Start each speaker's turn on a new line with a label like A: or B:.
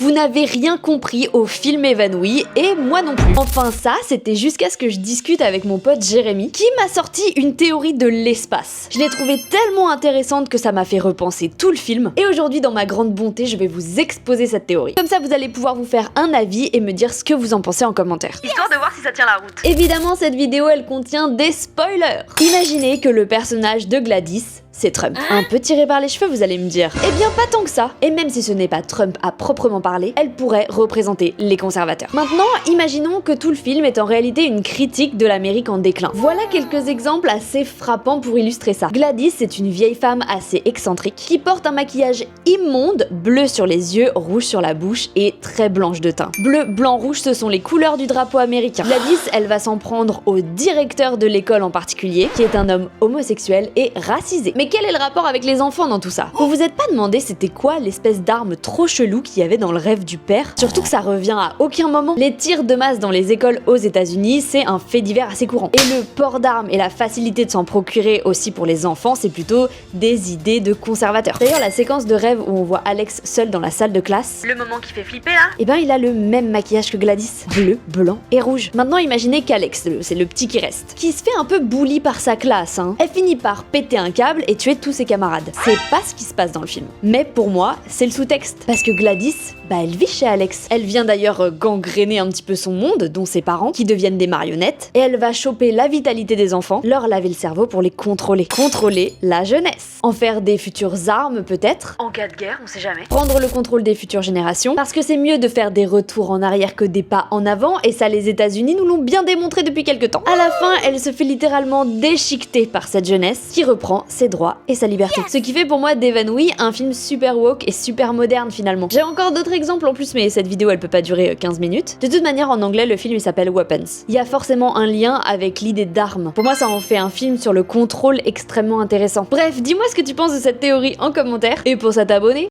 A: Vous n'avez rien compris au film évanoui, et moi non plus. Enfin ça, c'était jusqu'à ce que je discute avec mon pote Jérémy, qui m'a sorti une théorie de l'espace. Je l'ai trouvée tellement intéressante que ça m'a fait repenser tout le film, et aujourd'hui dans ma grande bonté, je vais vous exposer cette théorie. Comme ça, vous allez pouvoir vous faire un avis et me dire ce que vous en pensez en commentaire.
B: Histoire de voir si ça tient la route.
A: Évidemment, cette vidéo, elle contient des spoilers. Imaginez que le personnage de Gladys, c'est Trump. Un peu tiré par les cheveux, vous allez me dire. Eh bien, pas tant que ça. Et même si ce n'est pas Trump à proprement parler, elle pourrait représenter les conservateurs. Maintenant, imaginons que tout le film est en réalité une critique de l'Amérique en déclin. Voilà quelques exemples assez frappants pour illustrer ça. Gladys, c'est une vieille femme assez excentrique qui porte un maquillage immonde, bleu sur les yeux, rouge sur la bouche et très blanche de teint. Bleu, blanc, rouge, ce sont les couleurs du drapeau américain. Gladys, elle va s'en prendre au directeur de l'école en particulier, qui est un homme homosexuel et racisé. Mais quel est le rapport avec les enfants dans tout ça? Vous vous êtes pas demandé c'était quoi l'espèce d'arme trop chelou qu'il y avait dans le rêve du père? Surtout que ça revient à aucun moment. Les tirs de masse dans les écoles aux États-Unis, c'est un fait divers assez courant. Et le port d'armes et la facilité de s'en procurer aussi pour les enfants, c'est plutôt des idées de conservateurs. D'ailleurs, la séquence de rêve où on voit Alex seul dans la salle de classe,
B: Le moment qui fait flipper là.
A: eh ben il a le même maquillage que Gladys, bleu, blanc et rouge. Maintenant imaginez qu'Alex, c'est le petit qui reste, qui se fait un peu bully par sa classe, hein. Elle finit par péter un câble et tuer tous ses camarades. C'est pas ce qui se passe dans le film. Mais pour moi, c'est le sous-texte. Parce que Gladys, elle vit chez Alex. Elle vient d'ailleurs gangréner un petit peu son monde, dont ses parents, qui deviennent des marionnettes, et elle va choper la vitalité des enfants, leur laver le cerveau pour les contrôler. Contrôler la jeunesse. En faire des futures armes peut-être.
B: En cas de guerre, on sait jamais.
A: Prendre le contrôle des futures générations, parce que c'est mieux de faire des retours en arrière que des pas en avant, et ça les États-Unis nous l'ont bien démontré depuis quelques temps. À la fin, elle se fait littéralement déchiqueter par cette jeunesse, qui reprend ses droits et sa liberté. Ce qui fait pour moi d'Évanouie un film super woke et super moderne finalement. J'ai encore d'autres exemples en plus, mais cette vidéo elle peut pas durer 15 minutes. De toute manière, en anglais, le film il s'appelle Weapons. Il y a forcément un lien avec l'idée d'armes. Pour moi, ça en fait un film sur le contrôle extrêmement intéressant. Bref, dis-moi ce que tu penses de cette théorie en commentaire, et pense à t'abonner.